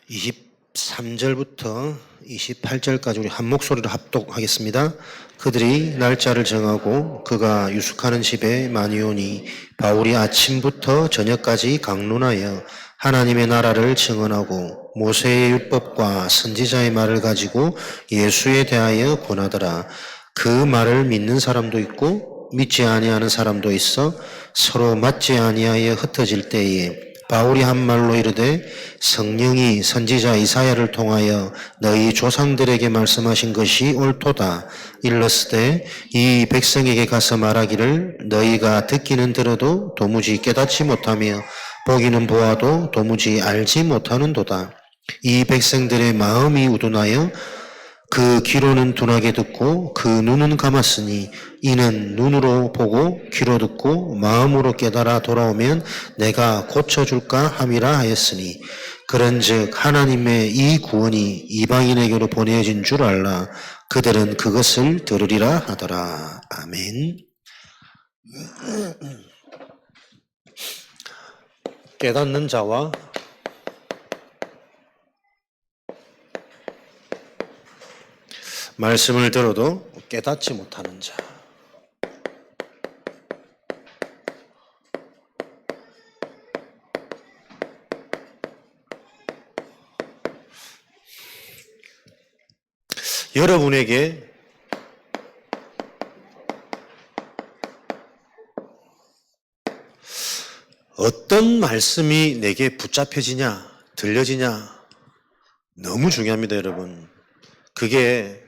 23절부터 28절까지 우리 한 목소리로 합독하겠습니다. 그들이 날짜를 정하고 그가 유숙하는 집에 많이 오니 바울이 아침부터 저녁까지 강론하여 하나님의 나라를 증언하고 모세의 율법과 선지자의 말을 가지고 예수에 대하여 권하더라. 그 말을 믿는 사람도 있고 믿지 아니하는 사람도 있어 서로 맞지 아니하여 흩어질 때에 바울이 한 말로 이르되 성령이 선지자 이사야를 통하여 너희 조상들에게 말씀하신 것이 옳도다. 일렀으되 이 백성에게 가서 말하기를 너희가 듣기는 들어도 도무지 깨닫지 못하며 보기는 보아도 도무지 알지 못하는도다. 이 백성들의 마음이 우둔하여 그 귀로는 둔하게 듣고 그 눈은 감았으니 이는 눈으로 보고 귀로 듣고 마음으로 깨달아 돌아오면 내가 고쳐줄까 함이라 하였으니 그런즉 하나님의 이 구원이 이방인에게로 보내진 줄 알라. 그들은 그것을 들으리라 하더라. 아멘. 깨닫는 자와 말씀을 들어도 깨닫지 못하는 자. 여러분에게 어떤 말씀이 내게 붙잡혀지냐, 들려지냐 너무 중요합니다, 여러분. 그게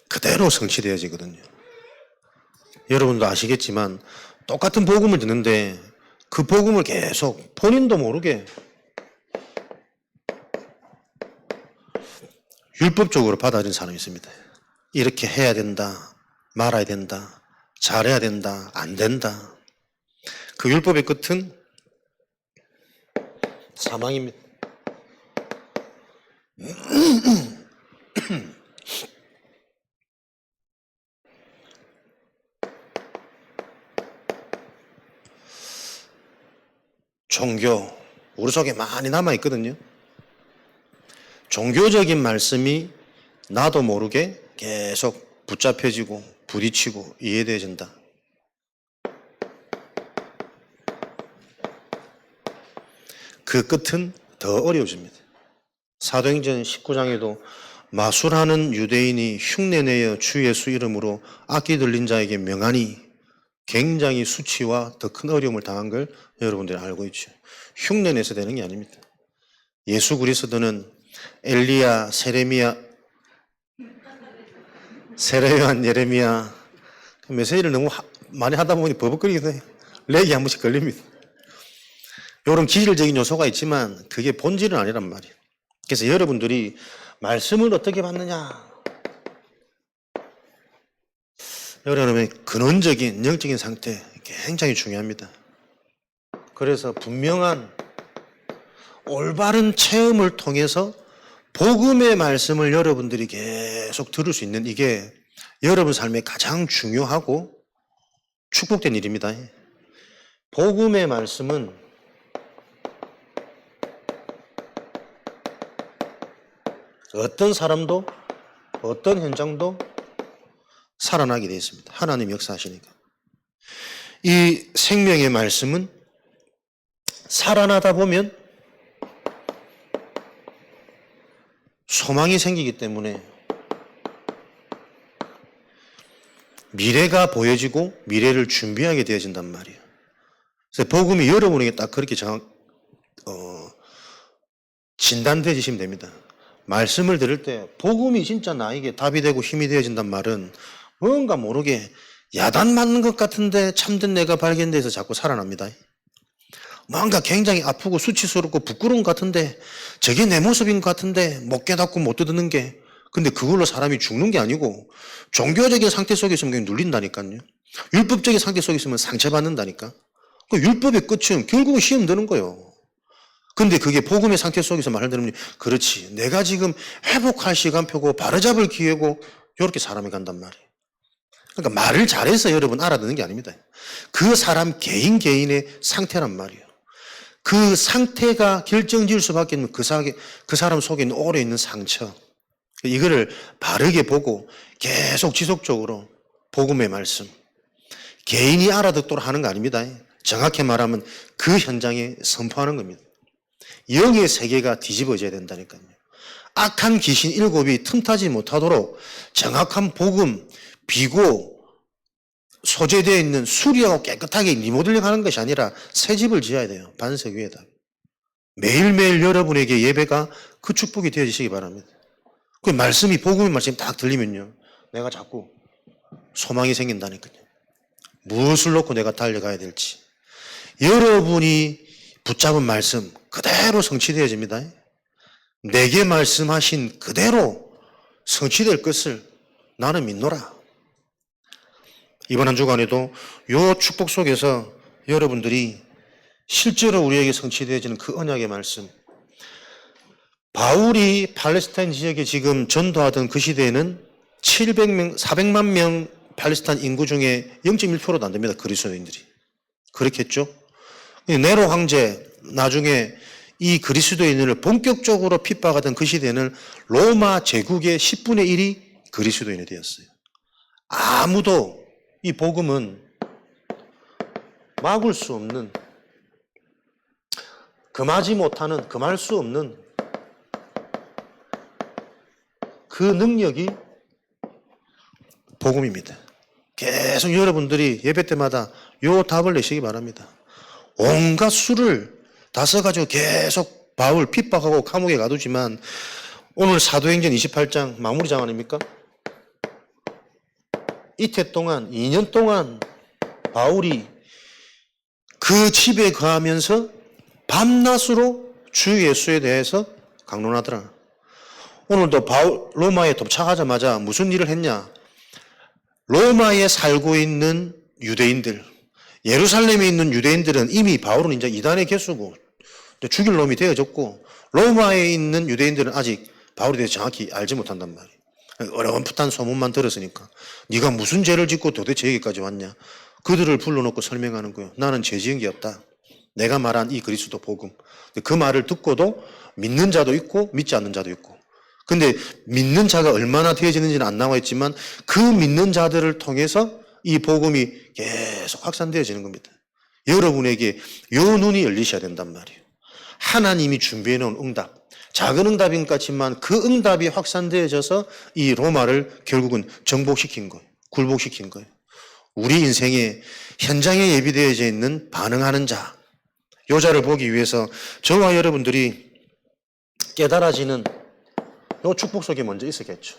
그대로 성취되어지거든요. 여러분도 아시겠지만 똑같은 복음을 듣는데 그 복음을 계속 본인도 모르게 율법적으로 받아들인 사람이 있습니다. 이렇게 해야 된다, 말아야 된다, 잘해야 된다, 안 된다. 그 율법의 끝은 사망입니다. 종교, 우리 속에 많이 남아있거든요. 종교적인 말씀이 나도 모르게 계속 붙잡혀지고 부딪히고 이해되어진다. 그 끝은 더 어려워집니다. 사도행전 19장에도 마술하는 유대인이 흉내내어 주 예수 이름으로 악기 들린 자에게 명하니 굉장히 수치와 더 큰 어려움을 당한 걸 여러분들이 알고 있죠. 흉내내서 되는 게 아닙니다. 예수 그리스도는 엘리야, 세례요한, 예레미야 메시지를 너무 많이 하다 보니 버벅거리게 돼요. 렉이 한 번씩 걸립니다. 이런 기질적인 요소가 있지만 그게 본질은 아니란 말이에요. 그래서 여러분들이 말씀을 어떻게 받느냐, 여러분의 근원적인 영적인 상태 굉장히 중요합니다. 그래서 분명한 올바른 체험을 통해서 복음의 말씀을 여러분들이 계속 들을 수 있는 이게 여러분 삶에 가장 중요하고 축복된 일입니다. 복음의 말씀은 어떤 사람도 어떤 현장도 살아나게 되어 있습니다. 하나님 역사하시니까. 이 생명의 말씀은 살아나다 보면 소망이 생기기 때문에 미래가 보여지고 미래를 준비하게 되어진단 말이에요. 그래서 복음이 여러분에게 딱 그렇게 진단되어지시면 됩니다. 말씀을 들을 때 복음이 진짜 나에게 답이 되고 힘이 되어진단 말은 뭔가 모르게 야단 맞는 것 같은데 참된 내가 발견돼서 자꾸 살아납니다. 뭔가 굉장히 아프고 수치스럽고 부끄러운 것 같은데 저게 내 모습인 것 같은데 못 깨닫고 못 듣는 게, 근데 그걸로 사람이 죽는 게 아니고 종교적인 상태 속에 있으면 그냥 눌린다니까요. 율법적인 상태 속에 있으면 상처받는다니까. 그 율법의 끝은 결국은 시험 드는 거예요. 근데 그게 복음의 상태 속에서 말을 들으면 그렇지, 내가 지금 회복할 시간표고 바로잡을 기회고 이렇게 사람이 간단 말이에요. 그러니까 말을 잘해서 여러분 알아듣는 게 아닙니다. 그 사람 개인의 상태란 말이에요. 그 상태가 결정지을 수밖에 없는 그 사람 속에 있는 오래 있는 상처. 이거를 바르게 보고 계속 지속적으로 복음의 말씀. 개인이 알아듣도록 하는 거 아닙니다. 정확히 말하면 그 현장에 선포하는 겁니다. 영의 세계가 뒤집어져야 된다니까요. 악한 귀신 7이 틈타지 못하도록 정확한 복음, 비고, 소재되어 있는 수리하고 깨끗하게 리모델링 하는 것이 아니라 새 집을 지어야 돼요. 반석 위에다. 매일매일 여러분에게 예배가 그 축복이 되어지시기 바랍니다. 그 말씀이, 복음의 말씀이 딱 들리면요, 내가 자꾸 소망이 생긴다니까요. 무엇을 놓고 내가 달려가야 될지. 여러분이 붙잡은 말씀 그대로 성취되어집니다. 내게 말씀하신 그대로 성취될 것을 나는 믿노라. 이번 한 주간에도 이 축복 속에서 여러분들이 실제로 우리에게 성취되어지는 그 언약의 말씀. 바울이 팔레스타인 지역에 지금 전도하던 그 시대에는 400만 명 팔레스타인 인구 중에 0.1%도 안 됩니다. 그리스도인들이. 그렇겠죠? 네로 황제, 나중에 이 그리스도인을 본격적으로 핍박하던 그 시대는 로마 제국의 10분의 1이 그리스도인이 되었어요. 아무도 이 복음은 막을 수 없는, 금하지 못하는, 금할 수 없는 그 능력이 복음입니다. 계속 여러분들이 예배 때마다 요 답을 내시기 바랍니다. 온갖 수를 다 써가지고 계속 바울 핍박하고 감옥에 가두지만 오늘 사도행전 28장 마무리 장 아닙니까? 이태 동안, 2년 동안 바울이 그 집에 거하면서 밤낮으로 주 예수에 대해서 강론하더라. 오늘도 바울 로마에 도착하자마자 무슨 일을 했냐? 로마에 살고 있는 유대인들, 예루살렘에 있는 유대인들은 이미 바울은 이제 이단의 개수고 죽일 놈이 되어졌고, 로마에 있는 유대인들은 아직 바울에 대해서 정확히 알지 못한단 말이에요. 어렴풋한 소문만 들었으니까 네가 무슨 죄를 짓고 도대체 여기까지 왔냐? 그들을 불러놓고 설명하는 거예요. 나는 죄 지은 게 없다. 내가 말한 이 그리스도 복음. 그 말을 듣고도 믿는 자도 있고 믿지 않는 자도 있고. 근데 믿는 자가 얼마나 되어지는지는 안 나와 있지만 그 믿는 자들을 통해서 이 복음이 계속 확산되어지는 겁니다. 여러분에게 요 눈이 열리셔야 된단 말이에요. 하나님이 준비해 놓은 응답. 작은 응답인 것 같지만 그 응답이 확산되어져서 이 로마를 결국은 정복시킨 거예요. 굴복시킨 거예요. 우리 인생에 현장에 예비되어져 있는 반응하는 자, 요 자를 보기 위해서 저와 여러분들이 깨달아지는 요 축복 속에 먼저 있었겠죠.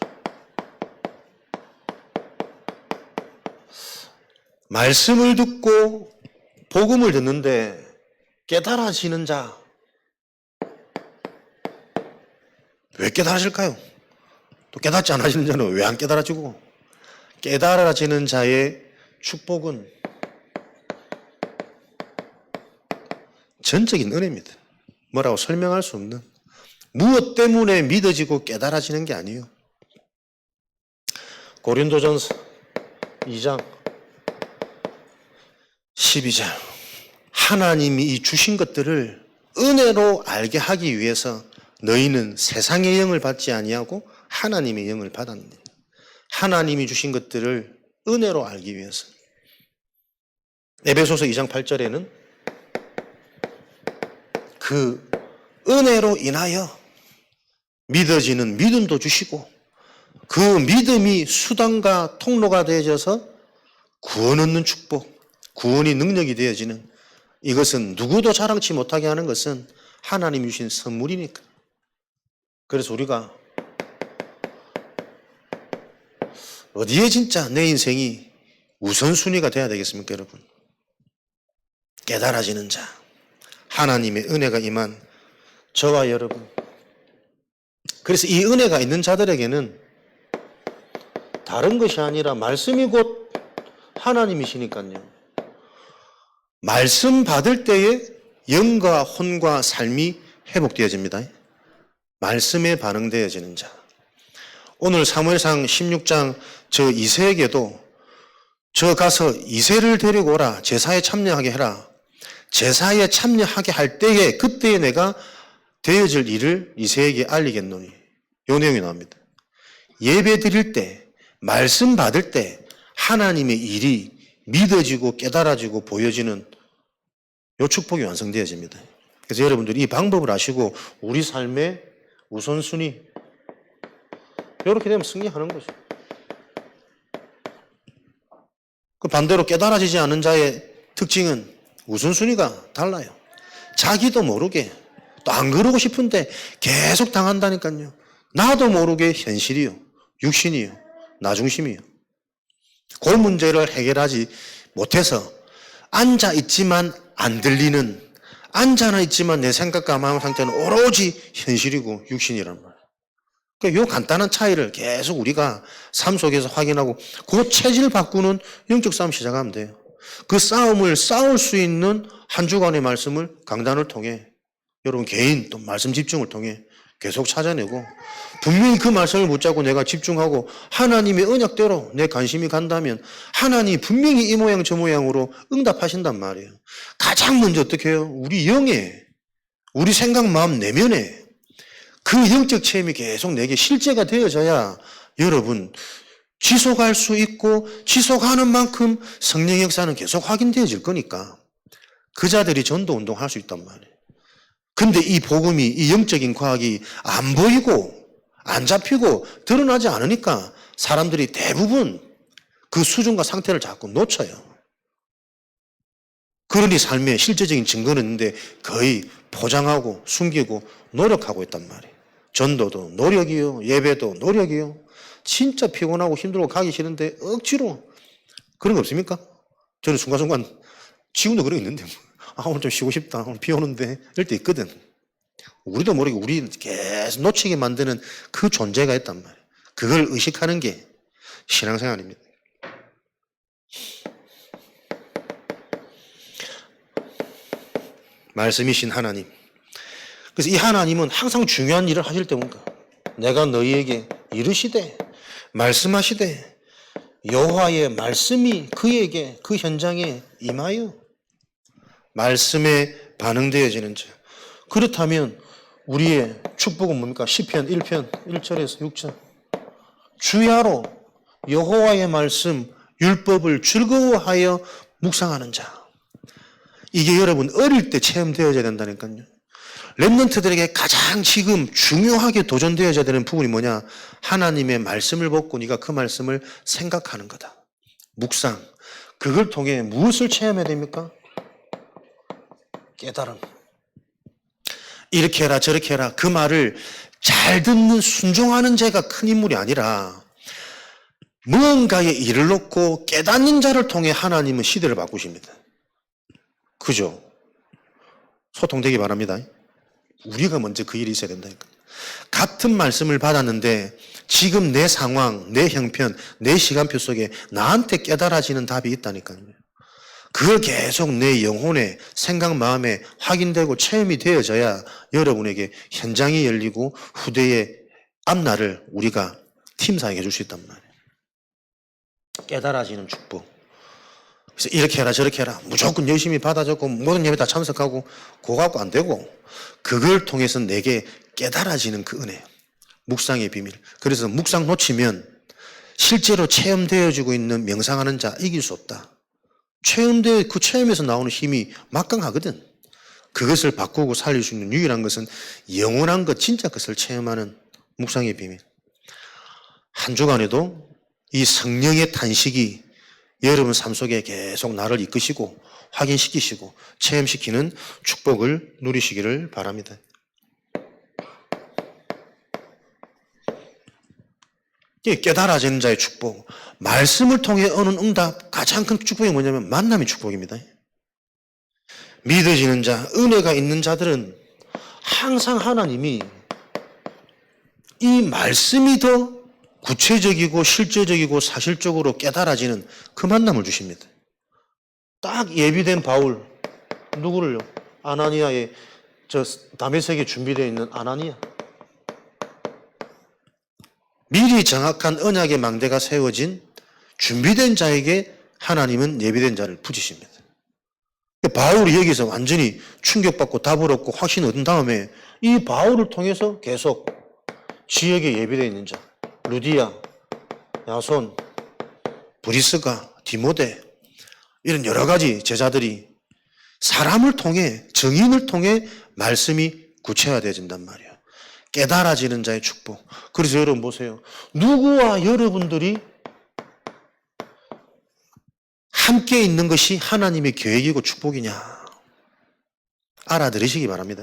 말씀을 듣고 복음을 듣는데 깨달아지는 자, 왜 깨달아질까요? 또 깨닫지 않아지는 자는 왜 안 깨달아지고? 깨달아지는 자의 축복은 전적인 은혜입니다. 뭐라고 설명할 수 없는, 무엇 때문에 믿어지고 깨달아지는 게 아니에요. 고린도전서 2장 12절. 하나님이 이 주신 것들을 은혜로 알게 하기 위해서 너희는 세상의 영을 받지 아니하고 하나님의 영을 받았느니라. 하나님이 주신 것들을 은혜로 알기 위해서. 에베소서 2장 8절에는 그 은혜로 인하여 믿어지는 믿음도 주시고 그 믿음이 수단과 통로가 되어져서 구원 얻는 축복, 구원이 능력이 되어지는, 이것은 누구도 자랑치 못하게 하는 것은 하나님이 주신 선물이니까. 그래서 우리가 어디에 진짜 내 인생이 우선순위가 돼야 되겠습니까, 여러분? 깨달아지는 자, 하나님의 은혜가 임한 저와 여러분. 그래서 이 은혜가 있는 자들에게는 다른 것이 아니라 말씀이 곧 하나님이시니까요. 말씀 받을 때에 영과 혼과 삶이 회복되어집니다. 말씀에 반응되어지는 자. 오늘 사무엘상 16장 저 이새에게도 저 가서 이새를 데리고 오라, 제사에 참여하게 해라. 제사에 참여하게 할 때에 그때에 내가 되어질 일을 이새에게 알리겠노니 요 내용이 나옵니다. 예배 드릴 때 말씀 받을 때 하나님의 일이 믿어지고 깨달아지고 보여지는 요 축복이 완성되어집니다. 그래서 여러분들이 이 방법을 아시고 우리 삶의 우선순위 이렇게 되면 승리하는 거죠. 그 반대로 깨달아지지 않은 자의 특징은 우선순위가 달라요. 자기도 모르게 또 안 그러고 싶은데 계속 당한다니까요. 나도 모르게 현실이요, 육신이요, 나중심이요. 그 문제를 해결하지 못해서 앉아 있지만 안 들리는, 앉아나 있지만 내 생각과 마음 상태는 오로지 현실이고 육신이란 말이에요. 그러니까 이 간단한 차이를 계속 우리가 삶 속에서 확인하고 그 체질 바꾸는 영적 싸움 시작하면 돼요. 그 싸움을 싸울 수 있는 한 주간의 말씀을 강단을 통해 여러분 개인 또 말씀 집중을 통해 계속 찾아내고 분명히 그 말씀을 붙잡고 내가 집중하고 하나님의 언약대로 내 관심이 간다면 하나님이 분명히 이 모양 저 모양으로 응답하신단 말이에요. 가장 먼저 어떻게 해요? 우리 영에, 우리 생각, 마음, 내면에 그 영적 체험이 계속 내게 실제가 되어져야 여러분 지속할 수 있고 지속하는 만큼 성령의 역사는 계속 확인되어질 거니까 그 자들이 전도 운동할 수 있단 말이에요. 근데 이 복음이, 이 영적인 과학이 안 보이고 안 잡히고 드러나지 않으니까 사람들이 대부분 그 수준과 상태를 자꾸 놓쳐요. 그러니 삶의 실제적인 증거는 있는데 거의 포장하고 숨기고 노력하고 있단 말이에요. 전도도 노력이요, 예배도 노력이요. 진짜 피곤하고 힘들고 가기 싫은데 억지로 그런 거 없습니까? 저는 순간순간 지금도 그런 게 있는데 아 오늘 좀 쉬고 싶다, 오늘 비 오는데 이럴 때 있거든. 우리도 모르게 우리 계속 놓치게 만드는 그 존재가 있단 말이에요. 그걸 의식하는 게 신앙생활입니다. 말씀이신 하나님. 그래서 이 하나님은 항상 중요한 일을 하실 때 뭔가 내가 너희에게 이르시되 말씀하시되 여호와의 말씀이 그에게 그 현장에 임하여 말씀에 반응되어지는 자. 그렇다면 우리의 축복은 뭡니까? 시편 1편 1절에서 6절. 주야로 여호와의 말씀 율법을 즐거워하여 묵상하는 자. 이게 여러분 어릴 때 체험되어져야 된다니까요. 랩런트들에게 가장 지금 중요하게 도전되어져야 되는 부분이 뭐냐? 하나님의 말씀을 보고 네가 그 말씀을 생각하는 거다. 묵상. 그걸 통해 무엇을 체험해야 됩니까? 깨달음. 이렇게 해라 저렇게 해라 그 말을 잘 듣는 순종하는 자가 큰 인물이 아니라 무언가의 일을 놓고 깨닫는 자를 통해 하나님은 시대를 바꾸십니다. 그죠? 소통되기 바랍니다. 우리가 먼저 그 일이 있어야 된다니까. 같은 말씀을 받았는데 지금 내 상황, 내 형편, 내 시간표 속에 나한테 깨달아지는 답이 있다니까요. 그걸 계속 내 영혼에 생각, 마음에 확인되고 체험이 되어져야 여러분에게 현장이 열리고 후대의 앞날을 우리가 팀 사역해 줄 수 있단 말이에요. 깨달아지는 축복. 그래서 이렇게 해라 저렇게 해라 무조건 열심히 받아줬고 모든 예배 다 참석하고 그거 갖고 안 되고 그걸 통해서 내게 깨달아지는 그 은혜, 묵상의 비밀. 그래서 묵상 놓치면 실제로 체험되어지고 있는 명상하는 자 이길 수 없다. 그 체험에서 나오는 힘이 막강하거든. 그것을 바꾸고 살릴 수 있는 유일한 것은 영원한 것, 진짜 것을 체험하는 묵상의 비밀. 한 주간에도 이 성령의 탄식이 여러분 삶 속에 계속 나를 이끄시고 확인시키시고 체험시키는 축복을 누리시기를 바랍니다. 깨달아지는 자의 축복. 말씀을 통해 오는 응답 가장 큰 축복이 뭐냐면 만남의 축복입니다. 믿어지는 자, 은혜가 있는 자들은 항상 하나님이 이 말씀이 더 구체적이고 실제적이고 사실적으로 깨달아지는 그 만남을 주십니다. 딱 예비된 바울, 누구를요? 아나니아의 다메섹에 준비되어 있는 아나니아. 미리 정확한 언약의 망대가 세워진 준비된 자에게 하나님은 예비된 자를 붙이십니다. 바울이 여기서 완전히 충격받고 답을 얻고 확신 얻은 다음에 이 바울을 통해서 계속 지역에 예비되어 있는 자, 루디아, 야손, 브리스가, 디모데 이런 여러 가지 제자들이 사람을 통해, 증인을 통해 말씀이 구체화되어진단 말이에요. 깨달아지는 자의 축복. 그래서 여러분 보세요. 누구와 여러분들이 함께 있는 것이 하나님의 계획이고 축복이냐 알아들으시기 바랍니다.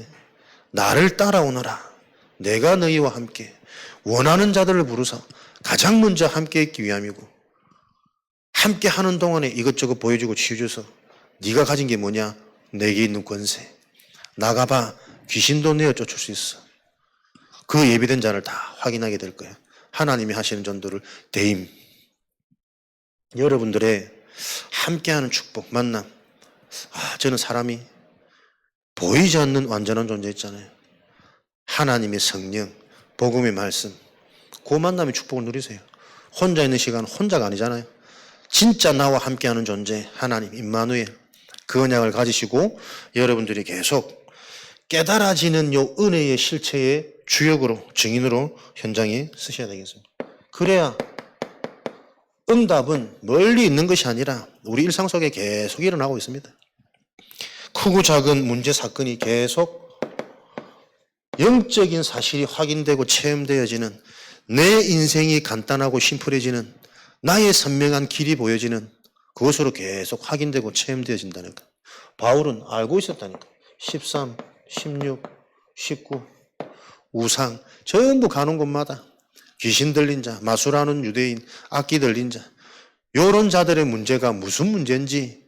나를 따라오너라. 내가 너희와 함께 원하는 자들을 부르사 가장 먼저 함께 있기 위함이고 함께 하는 동안에 이것저것 보여주고 치유줘서 네가 가진 게 뭐냐? 내게 있는 권세. 나가봐. 귀신도 내어 쫓을 수 있어. 그 예비된 자를 다 확인하게 될 거예요. 하나님이 하시는 전도를 대임. 여러분들의 함께하는 축복, 만남. 저는 사람이 보이지 않는 완전한 존재 있잖아요. 하나님의 성령, 복음의 말씀. 그 만남의 축복을 누리세요. 혼자 있는 시간은 혼자가 아니잖아요. 진짜 나와 함께하는 존재, 하나님, 임마누엘. 그 언약을 가지시고 여러분들이 계속 깨달아지는 요 은혜의 실체의 주역으로, 증인으로 현장에 쓰셔야 되겠습니다. 그래야 응답은 멀리 있는 것이 아니라 우리 일상 속에 계속 일어나고 있습니다. 크고 작은 문제, 사건이 계속 영적인 사실이 확인되고 체험되어지는 내 인생이 간단하고 심플해지는 나의 선명한 길이 보여지는 그것으로 계속 확인되고 체험되어진다니까. 바울은 알고 있었다니까. 13, 16, 19 우상 전부 가는 곳마다 귀신 들린 자, 마술하는 유대인, 악기 들린 자 이런 자들의 문제가 무슨 문제인지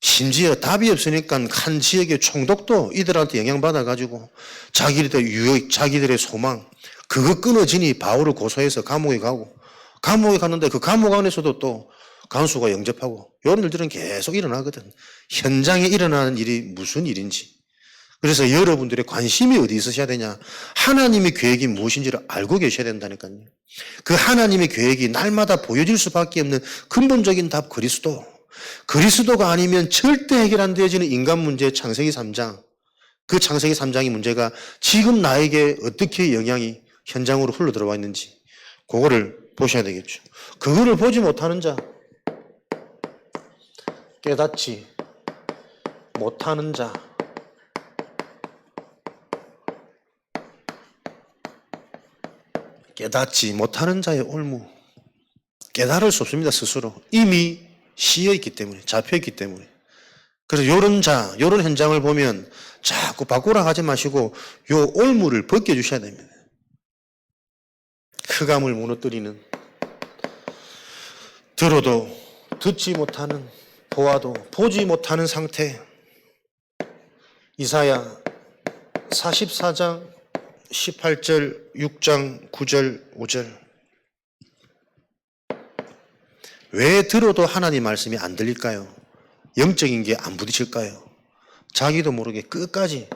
심지어 답이 없으니까 한 지역의 총독도 이들한테 영향받아가지고 자기들의 유익, 자기들의 소망 그거 끊어지니 바울을 고소해서 감옥에 가고 감옥에 갔는데 그 감옥 안에서도 또 간수가 영접하고 이런 일들은 계속 일어나거든. 현장에 일어나는 일이 무슨 일인지. 그래서 여러분들의 관심이 어디 있으셔야 되냐. 하나님의 계획이 무엇인지를 알고 계셔야 된다니까요. 그 하나님의 계획이 날마다 보여질 수밖에 없는 근본적인 답 그리스도. 그리스도가 아니면 절대 해결 안 되어지는 인간 문제 창세기 3장. 그 창세기 3장의 문제가 지금 나에게 어떻게 영향이 현장으로 흘러 들어와 있는지 그거를 보셔야 되겠죠. 그거를 보지 못하는 자, 깨닫지 못하는 자, 깨닫지 못하는 자의 올무. 깨달을 수 없습니다, 스스로. 이미 씌어있기 때문에, 잡혀있기 때문에. 그래서 이런 자, 이런 현장을 보면 자꾸 바꾸라 하지 마시고 요 올무를 벗겨주셔야 됩니다. 흑암을 무너뜨리는, 들어도 듣지 못하는, 보아도 보지 못하는 상태. 이사야 44장 18절, 6장 9절, 5절. 왜 들어도 하나님 말씀이 안 들릴까요? 영적인 게 안 부딪힐까요? 자기도 모르게 끝까지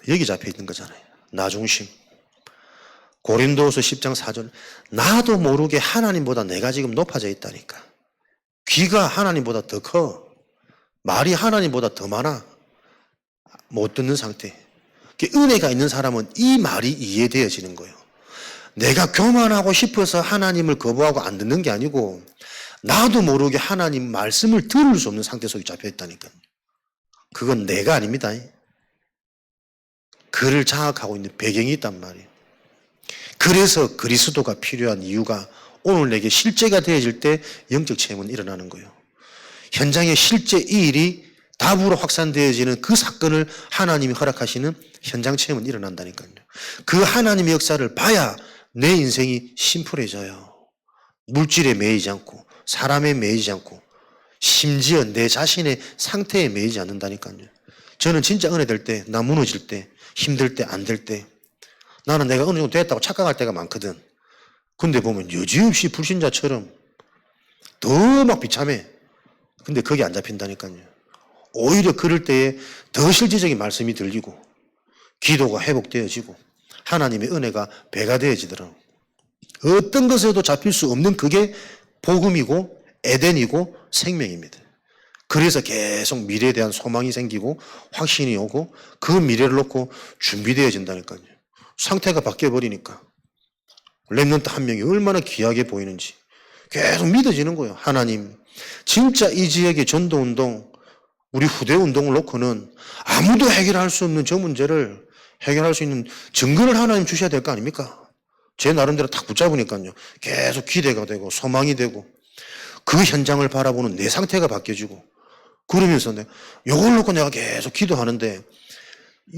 여기 잡혀 있는 거잖아요. 나 중심. 고린도후서 10장 4절. 나도 모르게 하나님보다 내가 지금 높아져 있다니까. 귀가 하나님보다 더 커. 말이 하나님보다 더 많아. 못 듣는 상태. 은혜가 있는 사람은 이 말이 이해되어지는 거예요. 내가 교만하고 싶어서 하나님을 거부하고 안 듣는 게 아니고 나도 모르게 하나님 말씀을 들을 수 없는 상태 속에 잡혀 있다니까요. 그건 내가 아닙니다. 그를 장악하고 있는 배경이 있단 말이에요. 그래서 그리스도가 필요한 이유가 오늘 내게 실제가 되어질 때 영적 체험은 일어나는 거예요. 현장에 실제 이 일이 답으로 확산되어지는 그 사건을 하나님이 허락하시는 현장 체험은 일어난다니까요. 그 하나님의 역사를 봐야 내 인생이 심플해져요. 물질에 매이지 않고 사람에 매이지 않고 심지어 내 자신의 상태에 매이지 않는다니까요. 저는 진짜 은혜 될 때, 나 무너질 때, 힘들 때, 안 될 때 나는 내가 어느 정도 됐다고 착각할 때가 많거든. 근데 보면 여지없이 불신자처럼 더 막 비참해. 근데 거기 안 잡힌다니까요. 오히려 그럴 때에 더 실질적인 말씀이 들리고 기도가 회복되어지고 하나님의 은혜가 배가 되어지더라고요. 어떤 것에도 잡힐 수 없는 그게 복음이고 에덴이고 생명입니다. 그래서 계속 미래에 대한 소망이 생기고 확신이 오고 그 미래를 놓고 준비되어진다니까요. 상태가 바뀌어버리니까 렘넌트 한 명이 얼마나 귀하게 보이는지 계속 믿어지는 거예요. 하나님, 진짜 이 지역의 전도운동, 우리 후대운동을 놓고는 아무도 해결할 수 없는 저 문제를 해결할 수 있는 증거를 하나님 주셔야 될 거 아닙니까? 제 나름대로 딱 붙잡으니까요. 계속 기대가 되고 소망이 되고 그 현장을 바라보는 내 상태가 바뀌어지고 그러면서 요걸 놓고 내가 계속 기도하는데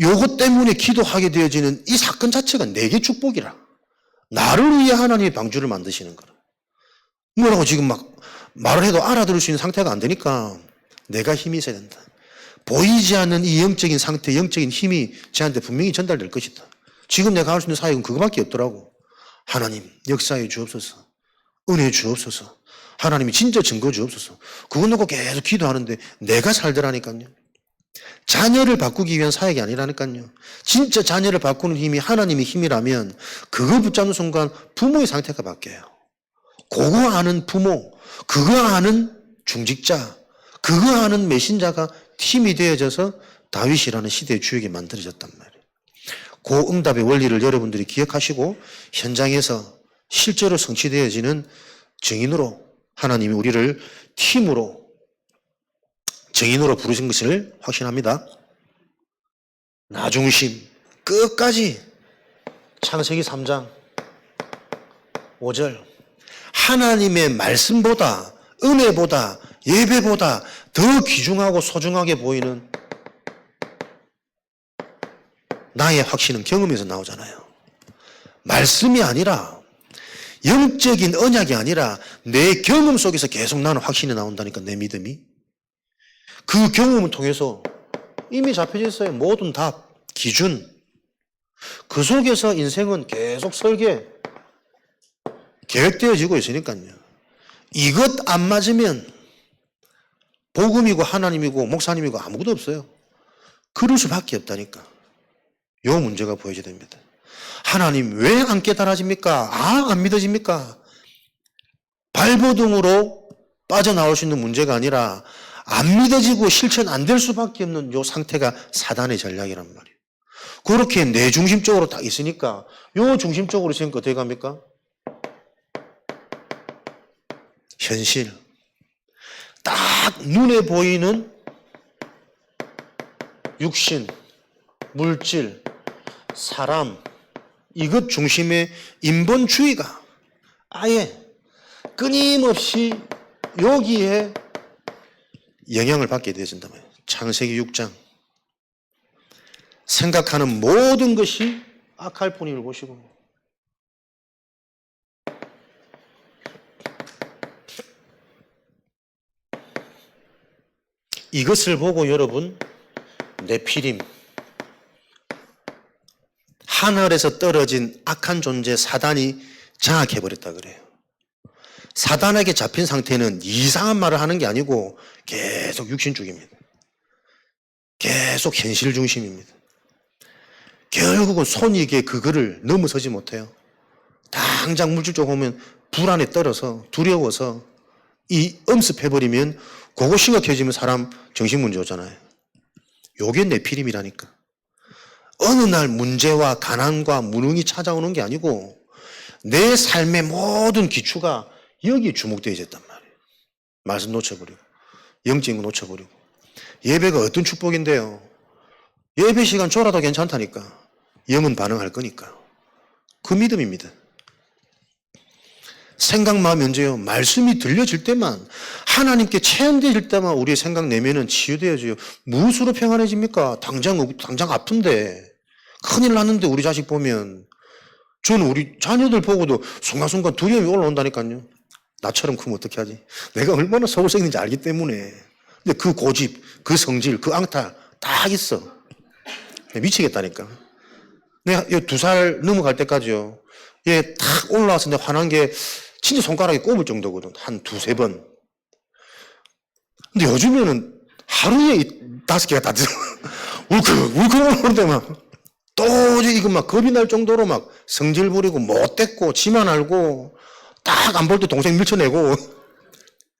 요것 때문에 기도하게 되어지는 이 사건 자체가 내게 축복이라. 나를 위해 하나님이 방주를 만드시는 거라. 뭐라고 지금 막 말을 해도 알아들을 수 있는 상태가 안 되니까 내가 힘이 있어야 된다. 보이지 않는 이 영적인 상태, 영적인 힘이 저한테 분명히 전달될 것이다. 지금 내가 할 수 있는 사역은 그거밖에 없더라고. 하나님 역사해 주옵소서. 은혜 주옵소서. 하나님이 진짜 증거 주옵소서. 그거 놓고 계속 기도하는데 내가 살더라니까요. 자녀를 바꾸기 위한 사역이 아니라니까요. 진짜 자녀를 바꾸는 힘이 하나님의 힘이라면 그거 붙잡는 순간 부모의 상태가 바뀌어요. 그거 아는 부모, 그거 아는 중직자, 그거 아는 메신자가 팀이 되어져서 다윗이라는 시대의 주역이 만들어졌단 말이에요. 그 응답의 원리를 여러분들이 기억하시고 현장에서 실제로 성취되어지는 증인으로 하나님이 우리를 팀으로 증인으로 부르신 것을 확신합니다. 나중심 끝까지 창세기 3장 5절 하나님의 말씀보다 은혜보다 예배보다 더 귀중하고 소중하게 보이는 나의 확신은 경험에서 나오잖아요. 말씀이 아니라 영적인 언약이 아니라 내 경험 속에서 계속 나는 확신이 나온다니까 내 믿음이. 그 경험을 통해서 이미 잡혀져 있어요. 모든 답, 기준. 그 속에서 인생은 계속 설계, 계획되어지고 있으니까요. 이것 안 맞으면 복음이고 하나님이고 목사님이고 아무것도 없어요. 그럴 수밖에 없다니까. 요 문제가 보여져야 됩니다. 하나님 왜 안 깨달아집니까? 안 믿어집니까? 발버둥으로 빠져나올 수 있는 문제가 아니라 안 믿어지고 실천 안 될 수밖에 없는 요 상태가 사단의 전략이란 말이에요. 그렇게 내 중심적으로 딱 있으니까 요 중심적으로 있으니까 어떻게 갑니까? 현실. 딱 눈에 보이는 육신, 물질, 사람, 이것 중심의 인본주의가 아예 끊임없이 여기에 영향을 받게 되어진단 말이에요. 창세기 6장. 생각하는 모든 것이 악할 뿐임을 보시고 이것을 보고 여러분 네피림 하늘에서 떨어진 악한 존재 사단이 장악해버렸다 그래요. 사단에게 잡힌 상태는 이상한 말을 하는 게 아니고 계속 육신적입니다. 계속 현실 중심입니다. 결국은 손익에 그거를 넘어서지 못해요. 당장 물질적으로 보면 불안에 떨어서 두려워서 이 엄습해버리면 그거 심각해지면 사람 정신문제 오잖아요. 요게 네피림이라니까. 어느 날 문제와 가난과 무능이 찾아오는 게 아니고 내 삶의 모든 기초가 여기에 주목되어 있단 말이에요. 말씀 놓쳐버리고 영적인 거 놓쳐버리고 예배가 어떤 축복인데요. 예배 시간 졸아도 괜찮다니까. 영은 반응할 거니까. 그 믿음입니다. 생각, 마음, 언제요? 말씀이 들려질 때만 하나님께 체험될 때만 우리의 생각 내면은 치유되어져요. 무엇으로 평안해집니까? 당장 아픈데 큰일 났는데 우리 자식 보면 저는 우리 자녀들 보고도 순간순간 두려움이 올라온다니까요. 나처럼 크면 어떻게 하지? 내가 얼마나 속을 썩는지 알기 때문에. 근데 그 고집, 그 성질, 그 앙탈 딱 있어. 미치겠다니까. 내가 2살 넘어갈 때까지요. 얘 탁 올라와서 내가 화난 게 진짜 손가락에 꼽을 정도거든. 한 2-3번. 근데 요즘에는 하루에 5개가 다 들어. 울컥 오는데 막 도저히 이거 막 겁이 날 정도로 막 성질 부리고 못됐고 지만 알고 딱 안 볼 때 동생 밀쳐내고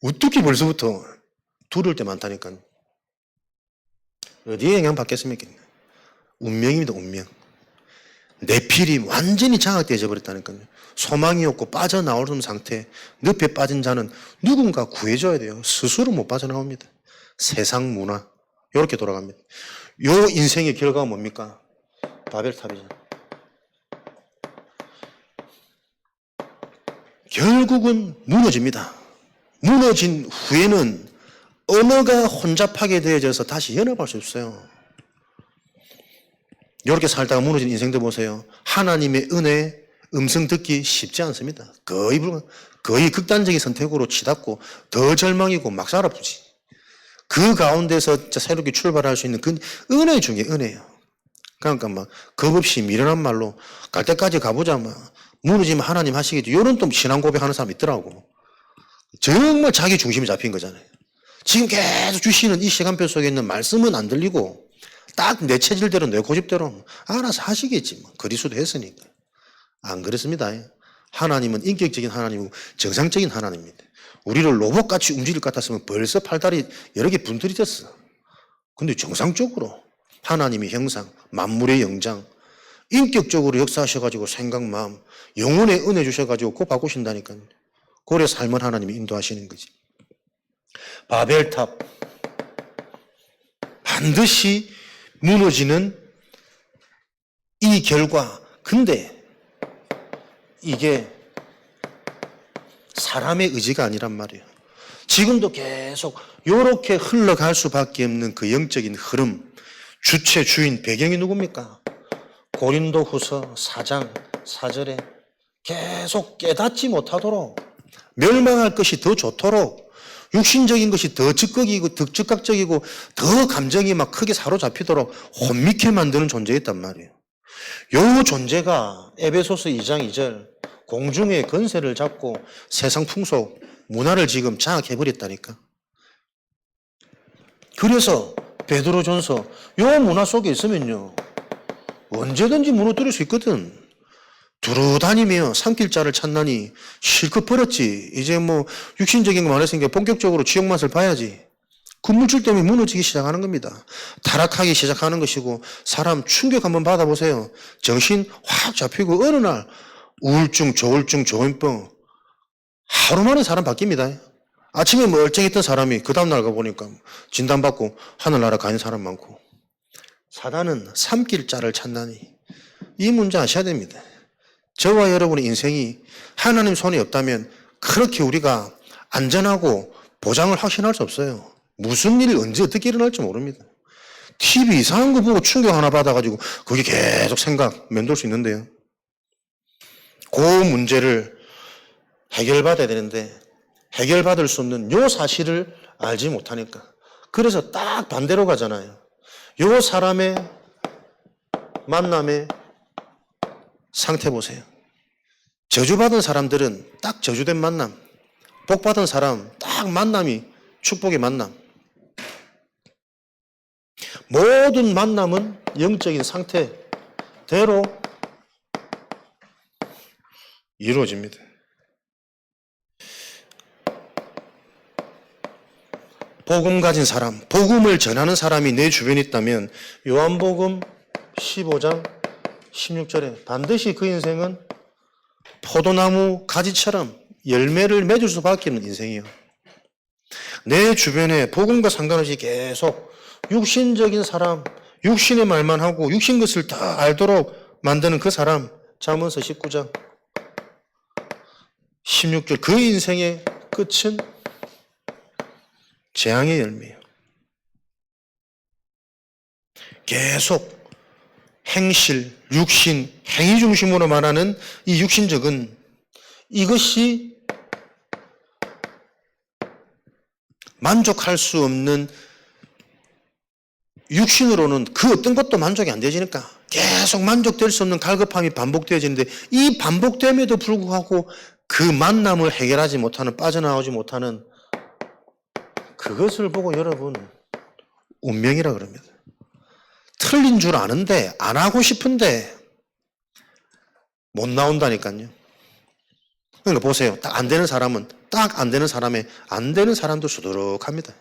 어떻게 벌써부터 두려울 때 많다니까요. 어디에 영향 받겠습니까? 운명입니다, 운명. 내필이 완전히 장악되어 버렸다니까요. 소망이 없고 빠져나올 수 없는 상태, 늪에 빠진 자는 누군가 구해줘야 돼요. 스스로 못 빠져나옵니다. 세상 문화, 이렇게 돌아갑니다. 요 인생의 결과가 뭡니까? 바벨탑이죠. 결국은 무너집니다. 무너진 후에는 언어가 혼잡하게 되어져서 다시 연합할 수 없어요. 이렇게 살다가 무너진 인생들 보세요. 하나님의 은혜, 음성 듣기 쉽지 않습니다. 거의 극단적인 선택으로 치닫고 더 절망이고 막 살아보지. 그 가운데서 새롭게 출발할 수 있는 그 은혜 중에 은혜예요. 그러니까 막 겁없이 미련한 말로 갈 때까지 가보자 막 무너지면 하나님 하시겠지. 이런 또 신앙 고백하는 사람이 있더라고. 정말 자기 중심이 잡힌 거잖아요. 지금 계속 주시는 이 시간표 속에 있는 말씀은 안 들리고 딱 내 체질대로 내 고집대로 알아서 하시겠지. 뭐. 그리스도 했으니까. 안 그렇습니다. 하나님은 인격적인 하나님이고 정상적인 하나님입니다. 우리를 로봇같이 움직일 것 같았으면 벌써 팔다리 여러 개 분들이졌어. 근데 정상적으로 하나님의 형상, 만물의 영장, 인격적으로 역사하셔가지고 생각, 마음, 영혼의 은혜 주셔가지고 그거 바꾸신다니까요. 그래 삶을 하나님이 인도하시는 거지. 바벨탑. 반드시 무너지는 이 결과. 근데 이게 사람의 의지가 아니란 말이에요. 지금도 계속 이렇게 흘러갈 수밖에 없는 그 영적인 흐름, 주체, 주인, 배경이 누굽니까? 고린도후서 4장 4절에 계속 깨닫지 못하도록 멸망할 것이 더 좋도록 육신적인 것이 더 즉각적이고 더 감정이 막 크게 사로잡히도록 혼미케 만드는 존재였단 말이에요. 요 존재가 에베소서 2장 2절 공중의 건세를 잡고 세상 풍속, 문화를 지금 장악해버렸다니까. 그래서 베드로전서 요 문화 속에 있으면요 언제든지 무너뜨릴 수 있거든. 두루 다니며 산길자를 찾나니 실컷 버렸지. 이제 뭐 육신적인 것만 했으니까 본격적으로 지옥 맛을 봐야지. 그 물질 때문에 무너지기 시작하는 겁니다. 타락하기 시작하는 것이고 사람 충격 한번 받아보세요. 정신 확 잡히고 어느 날 우울증, 조울증, 조현병 하루 만에 사람 바뀝니다. 아침에 멀쩡했던 사람이 그 다음날 가보니까 진단받고 하늘나라 가는 사람 많고. 사단은 삼킬자를 찾나니 이 문제 아셔야 됩니다. 저와 여러분의 인생이 하나님 손에 없다면 그렇게 우리가 안전하고 보장을 확신할 수 없어요. 무슨 일이 언제 어떻게 일어날지 모릅니다. TV 이상한 거 보고 충격 하나 받아가지고 그게 계속 생각 맴돌 수 있는데요. 그 문제를 해결받아야 되는데 해결받을 수 없는 요 사실을 알지 못하니까. 그래서 딱 반대로 가잖아요. 요 사람의 만남의 상태 보세요. 저주받은 사람들은 딱 저주된 만남, 복받은 사람 딱 만남이 축복의 만남. 모든 만남은 영적인 상태대로 이루어집니다. 복음 가진 사람, 복음을 전하는 사람이 내 주변에 있다면 요한복음 15장 16절에 반드시 그 인생은 포도나무 가지처럼 열매를 맺을 수밖에 없는 인생이에요. 내 주변에 복음과 상관없이 계속 육신적인 사람, 육신의 말만 하고 육신 것을 다 알도록 만드는 그 사람, 잠언서 19장 16절 그 인생의 끝은 재앙의 열매예요. 계속 행실, 육신, 행위 중심으로 말하는 이 육신적은 이것이 만족할 수 없는 육신으로는 그 어떤 것도 만족이 안 되지니까 계속 만족될 수 없는 갈급함이 반복되어지는데 이 반복됨에도 불구하고 그 만남을 해결하지 못하는 빠져나오지 못하는 그것을 보고 여러분 운명이라 그럽니다. 틀린 줄 아는데 안 하고 싶은데 못 나온다니까요. 그러니까 보세요. 딱 안 되는 사람은, 딱 안 되는 사람의 안 되는 사람도 수두룩합니다.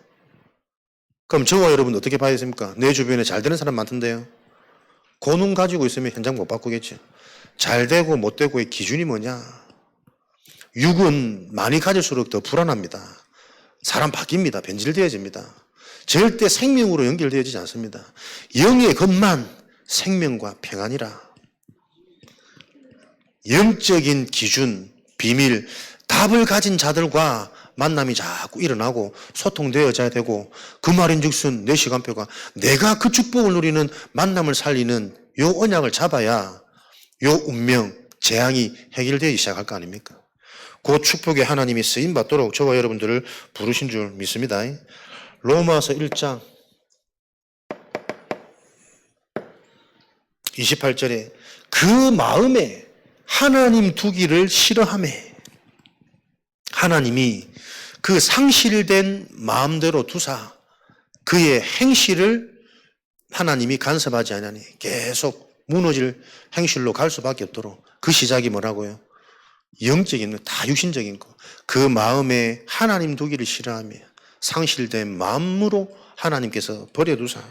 그럼 저와 여러분 어떻게 봐야 됩니까? 내 주변에 잘 되는 사람 많던데요. 그 눈 가지고 있으면 현장 못 바꾸겠죠. 잘 되고 못 되고의 기준이 뭐냐? 육은 많이 가질수록 더 불안합니다. 사람 바뀝니다. 변질되어집니다. 절대 생명으로 연결되어지지 않습니다. 영의 것만 생명과 평안이라. 영적인 기준, 비밀, 답을 가진 자들과 만남이 자꾸 일어나고 소통되어져야 되고, 그 말인즉슨 내 시간표가 내가 그 축복을 누리는 만남을 살리는 요 언약을 잡아야 요 운명, 재앙이 해결되기 시작할 거 아닙니까? 그 축복의 하나님이 쓰임받도록 저와 여러분들을 부르신 줄 믿습니다. 로마서 1장 28절에 그 마음에 하나님 두기를 싫어하매, 하나님이 그 상실된 마음대로 두사 그의 행실을 하나님이 간섭하지 않으니 계속 무너질 행실로 갈 수밖에 없도록. 그 시작이 뭐라고요? 영적인 거, 다 육신적인 거. 그 마음에 하나님 두기를 싫어하며 상실된 마음으로 하나님께서 버려두사.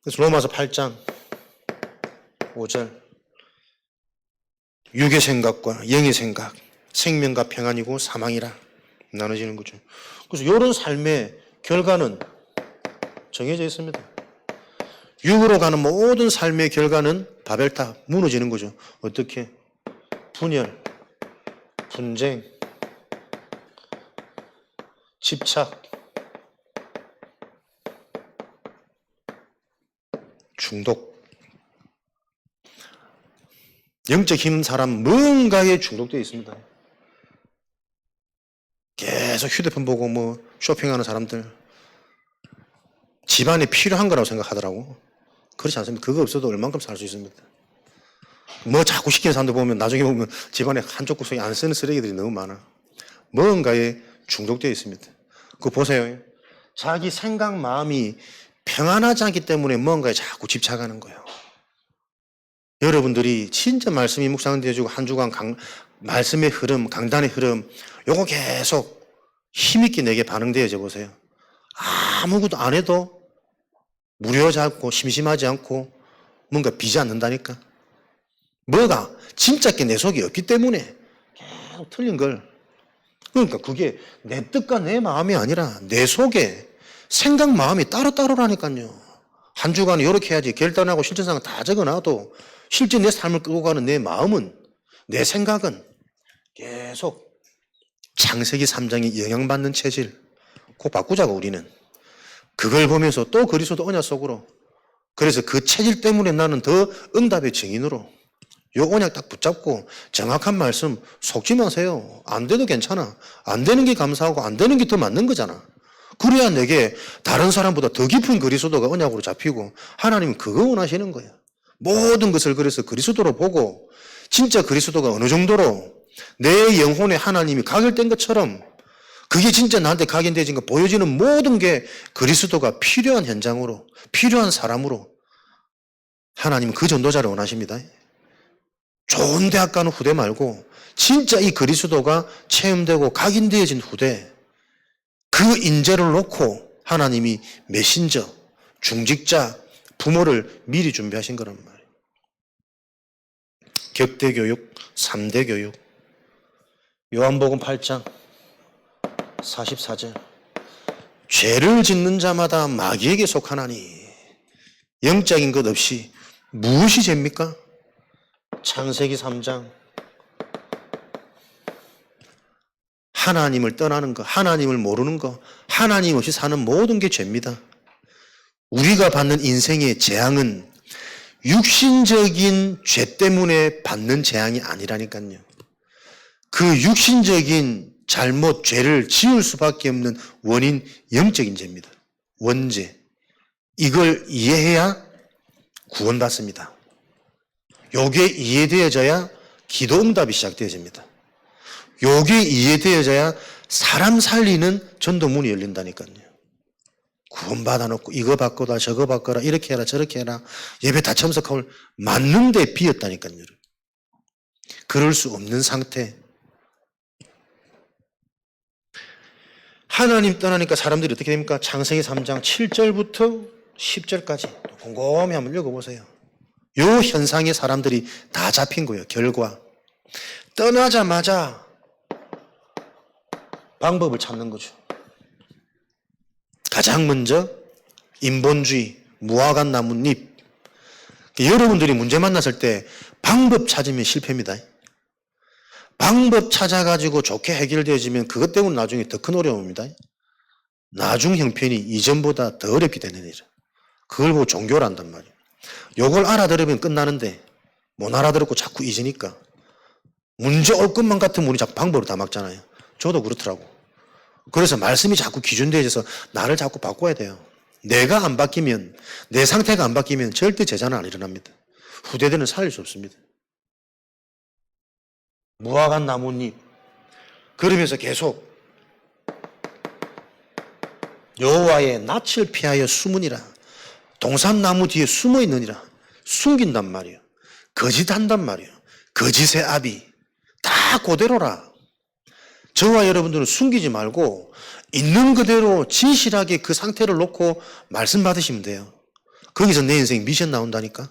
그래서 로마서 8장 5절, 육의 생각과 영의 생각, 생명과 평안이고 사망이라 나눠지는 거죠. 그래서 이런 삶의 결과는 정해져 있습니다. 육으로 가는 모든 삶의 결과는 바벨탑, 무너지는 거죠. 어떻게? 분열, 분쟁, 집착, 중독. 영적 힘 사람 뭔가에 중독되어 있습니다. 계속 휴대폰 보고 뭐 쇼핑하는 사람들, 집안에 필요한 거라고 생각하더라고. 그렇지 않습니다. 그거 없어도 얼만큼 살 수 있습니다. 뭐 자꾸 시키는 사람들 보면 나중에 보면 집안에 한쪽 구석에 안 쓰는 쓰레기들이 너무 많아. 뭔가에 중독되어 있습니다. 그거 보세요. 자기 생각, 마음이 평안하지 않기 때문에 뭔가에 자꾸 집착하는 거예요. 여러분들이 진짜 말씀이 묵상되어지고 한 주간 말씀의 흐름, 강단의 흐름, 요거 계속 힘있게 내게 반응되어져 보세요. 아무것도 안 해도 무료하지 않고 심심하지 않고 뭔가 비지 않는다니까. 뭐가 진짜께 내 속에 없기 때문에 계속 틀린 걸. 그러니까 그게 내 뜻과 내 마음이 아니라 내 속에 생각, 마음이 따로따로라니까요. 한 주간 이렇게 해야지 결단하고 실천상을 다 적어놔도 실제 내 삶을 끌고 가는 내 마음은, 내 생각은 계속 창세기 3장에 영향받는 체질. 그거 바꾸자고 우리는. 그걸 보면서 또 그리스도 언약 속으로. 그래서 그 체질 때문에 나는 더 응답의 증인으로. 요 언약 딱 붙잡고 정확한 말씀 속지 마세요. 안 돼도 괜찮아. 안 되는 게 감사하고 안 되는 게 더 맞는 거잖아. 그래야 내게 다른 사람보다 더 깊은 그리스도가 언약으로 잡히고 하나님은 그거 원하시는 거예요. 모든 것을 그래서 그리스도로 보고 진짜 그리스도가 어느 정도로 내 영혼에 하나님이 각일된 것처럼 그게 진짜 나한테 각인되어진 거 보여지는 모든 게 그리스도가 필요한 현장으로, 필요한 사람으로 하나님은 그 전도자를 원하십니다. 좋은 대학 가는 후대 말고 진짜 이 그리스도가 체험되고 각인되어진 후대, 그 인재를 놓고 하나님이 메신저, 중직자, 부모를 미리 준비하신 거란 말이에요. 격대교육, 3대 교육. 요한복음 8장 44절. 죄를 짓는 자마다 마귀에게 속하나니 영적인 것 없이 무엇이 죄입니까? 창세기 3장. 하나님을 떠나는 것, 하나님을 모르는 것, 하나님 없이 사는 모든 게 죄입니다. 우리가 받는 인생의 재앙은 육신적인 죄 때문에 받는 재앙이 아니라니까요. 그 육신적인 잘못, 죄를 지을 수밖에 없는 원인, 영적인 죄입니다. 원죄. 이걸 이해해야 구원받습니다. 요게 이해되어져야 기도 응답이 시작되어집니다. 요게 이해되어져야 사람 살리는 전도문이 열린다니까요. 구원받아놓고 이거 바꿔라 저거 바꿔라 이렇게 해라 저렇게 해라 예배 다 참석하면 맞는데 비었다니까요. 그럴 수 없는 상태. 하나님 떠나니까 사람들이 어떻게 됩니까? 창세기 3장 7절부터 10절까지 곰곰이 한번 읽어보세요. 요 현상에 사람들이 다 잡힌 거예요. 결과. 떠나자마자 방법을 찾는 거죠. 가장 먼저 인본주의, 무화과 나뭇잎. 여러분들이 문제 만났을 때 방법 찾으면 실패입니다. 방법 찾아가지고 좋게 해결되어지면 그것 때문에 나중에 더 큰 어려움입니다. 나중 형편이 이전보다 더 어렵게 되는 일이죠. 그걸 보고 종교를 한단 말이에요. 요걸 알아들으면 끝나는데 못 알아들었고 자꾸 잊으니까 문제 올 것만 같으면 우리 자꾸 방법으로 다 막잖아요. 저도 그렇더라고. 그래서 말씀이 자꾸 기준되어져서 나를 자꾸 바꿔야 돼요. 내가 안 바뀌면, 내 상태가 안 바뀌면 절대 제자는 안 일어납니다. 후대들은 살릴 수 없습니다. 무화과 나뭇잎. 그러면서 계속 여호와의 낯을 피하여 숨으니라. 동산나무 뒤에 숨어 있느니라. 숨긴단 말이에요. 거짓한단 말이에요. 거짓의 아비. 다 그대로라. 저와 여러분들은 숨기지 말고 있는 그대로 진실하게 그 상태를 놓고 말씀 받으시면 돼요. 거기서 내 인생 미션 나온다니까.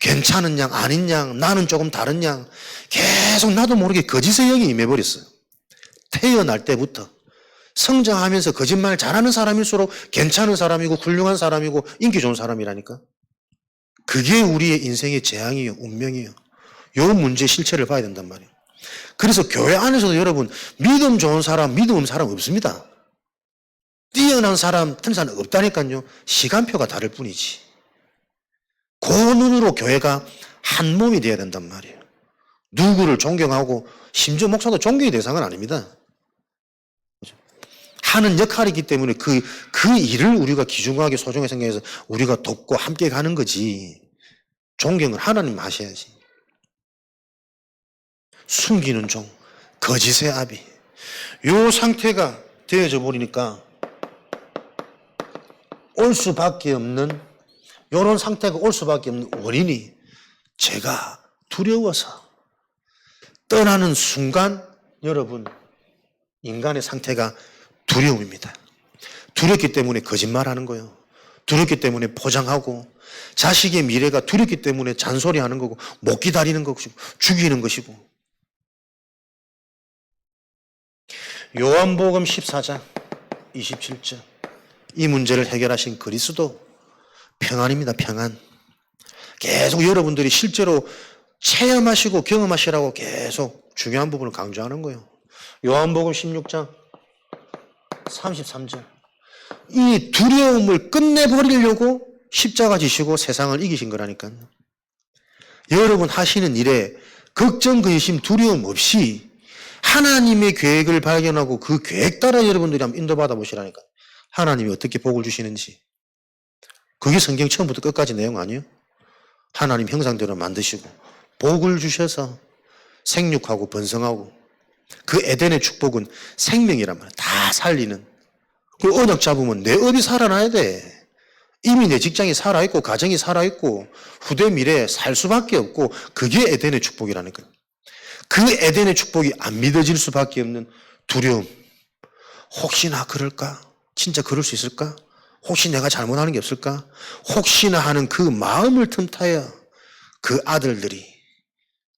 괜찮은 양 아닌 양 나는 조금 다른 양 계속 나도 모르게 거짓의 영이 임해버렸어요. 태어날 때부터 성장하면서 거짓말 잘하는 사람일수록 괜찮은 사람이고 훌륭한 사람이고 인기 좋은 사람이라니까. 그게 우리의 인생의 재앙이에요. 운명이에요. 요 문제 실체를 봐야 된단 말이에요. 그래서 교회 안에서도 여러분 믿음 좋은 사람, 믿음 없는 사람 없습니다. 뛰어난 사람, 틀린 사람 없다니까요. 시간표가 다를 뿐이지. 그 눈으로 교회가 한 몸이 되어야 된단 말이에요. 누구를 존경하고 심지어 목사도 존경의 대상은 아닙니다. 하는 역할이기 때문에 그 일을 우리가 귀중하게 소중하게 생각해서 우리가 돕고 함께 가는 거지. 존경을 하나님 하셔야지. 숨기는 종, 거짓의 아비. 요 상태가 되어져 버리니까 올 수밖에 없는, 요런 상태가 올 수밖에 없는 원인이 제가 두려워서 떠나는 순간 여러분 인간의 상태가 두려움입니다. 두렵기 때문에 거짓말하는 거예요. 두렵기 때문에 포장하고 자식의 미래가 두렵기 때문에 잔소리하는 거고 못 기다리는 것이고 죽이는 것이고. 요한복음 14장 27절 이 문제를 해결하신 그리스도 평안입니다. 평안. 계속 여러분들이 실제로 체험하시고 경험하시라고 계속 중요한 부분을 강조하는 거예요. 요한복음 16장 33절 이 두려움을 끝내버리려고 십자가 지시고 세상을 이기신 거라니까요. 여러분 하시는 일에 걱정, 근심, 두려움 없이 하나님의 계획을 발견하고 그 계획 따라 여러분들이 한번 인도받아 보시라니까. 하나님이 어떻게 복을 주시는지. 그게 성경 처음부터 끝까지 내용 아니에요? 하나님 형상대로 만드시고 복을 주셔서 생육하고 번성하고 그 에덴의 축복은 생명이란 말이야. 다 살리는. 그 언약 잡으면 내 업이 살아나야 돼. 이미 내 직장이 살아있고 가정이 살아있고 후대 미래에 살 수밖에 없고 그게 에덴의 축복이라니까요. 그 에덴의 축복이 안 믿어질 수밖에 없는 두려움. 혹시나 그럴까? 진짜 그럴 수 있을까? 혹시 내가 잘못하는 게 없을까? 혹시나 하는 그 마음을 틈타여 그 아들들이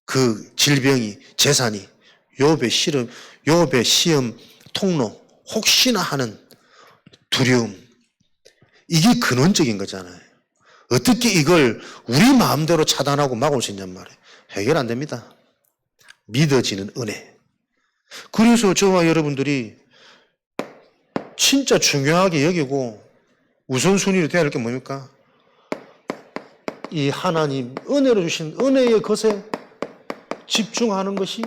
그 질병이 재산이 욥의 시험 통로 혹시나 하는 두려움. 이게 근원적인 거잖아요. 어떻게 이걸 우리 마음대로 차단하고 막을 수 있냔 말이에요. 해결 안 됩니다. 믿어지는 은혜. 그래서 저와 여러분들이 진짜 중요하게 여기고 우선순위로 돼야 할 게 뭡니까? 이 하나님 은혜로 주신 은혜의 것에 집중하는 것이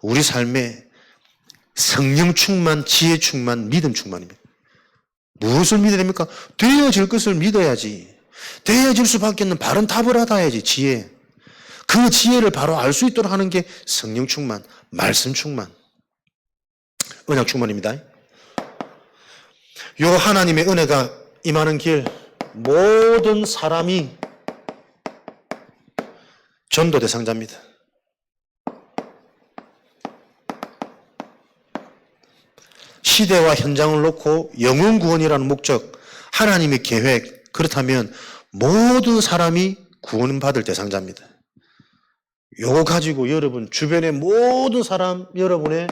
우리 삶의 성령 충만, 지혜 충만, 믿음 충만입니다. 무엇을 믿어야 됩니까? 되어질 것을 믿어야지. 되어질 수밖에 없는 바른 답을 하다야지. 지혜. 그 지혜를 바로 알 수 있도록 하는 게 성령 충만, 말씀 충만, 은약 충만입니다. 요 하나님의 은혜가 임하는 길 모든 사람이 전도 대상자입니다. 시대와 현장을 놓고 영혼 구원이라는 목적, 하나님의 계획, 그렇다면 모든 사람이 구원받을 대상자입니다. 요거 가지고 여러분 주변의 모든 사람 여러분의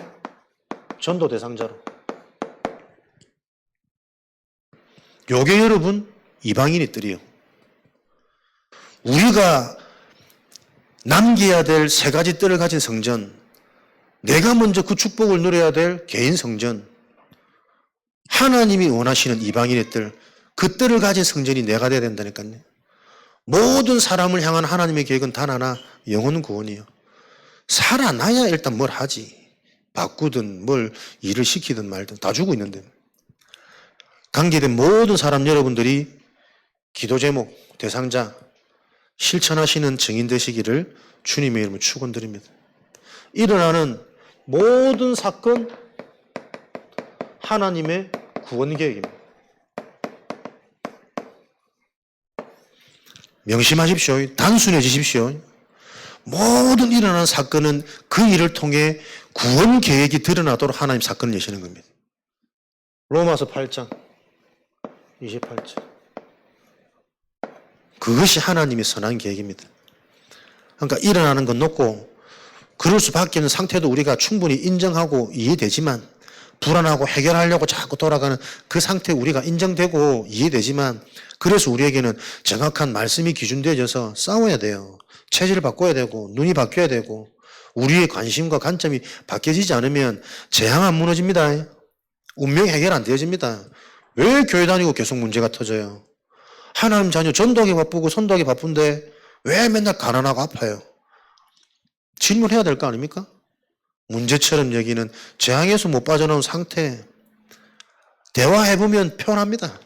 전도 대상자로. 요게 여러분 이방인의 뜰이요. 우리가 남겨야 될 세 가지 뜰을 가진 성전, 내가 먼저 그 축복을 누려야 될 개인 성전, 하나님이 원하시는 이방인의 뜰, 그 뜰을 가진 성전이 내가 돼야 된다니까요. 모든 사람을 향한 하나님의 계획은 단 하나, 영혼 구원이요. 살아나야 일단 뭘 하지. 바꾸든 뭘 일을 시키든 말든 다 주고 있는데. 관계된 모든 사람 여러분들이 기도 제목, 대상자, 실천하시는 증인 되시기를 주님의 이름으로 축원드립니다. 일어나는 모든 사건 하나님의 구원 계획입니다. 명심하십시오. 단순해지십시오. 모든 일어나는 사건은 그 일을 통해 구원 계획이 드러나도록 하나님 사건을 여시는 겁니다. 로마서 8장 28절. 그것이 하나님의 선한 계획입니다. 그러니까 일어나는 건 놓고 그럴 수밖에 없는 상태도 우리가 충분히 인정하고 이해되지만, 불안하고 해결하려고 자꾸 돌아가는 그 상태 우리가 인정되고 이해되지만, 그래서 우리에게는 정확한 말씀이 기준되어져서 싸워야 돼요. 체질을 바꿔야 되고 눈이 바뀌어야 되고 우리의 관심과 관점이 바뀌어지지 않으면 재앙 안 무너집니다. 운명 해결 안 되어집니다. 왜 교회 다니고 계속 문제가 터져요? 하나님 자녀 전도하기 바쁘고 선도하기 바쁜데 왜 맨날 가난하고 아파요? 질문해야 될 거 아닙니까? 문제처럼 여기는 재앙에서 못 빠져나온 상태. 대화해보면 표현합니다.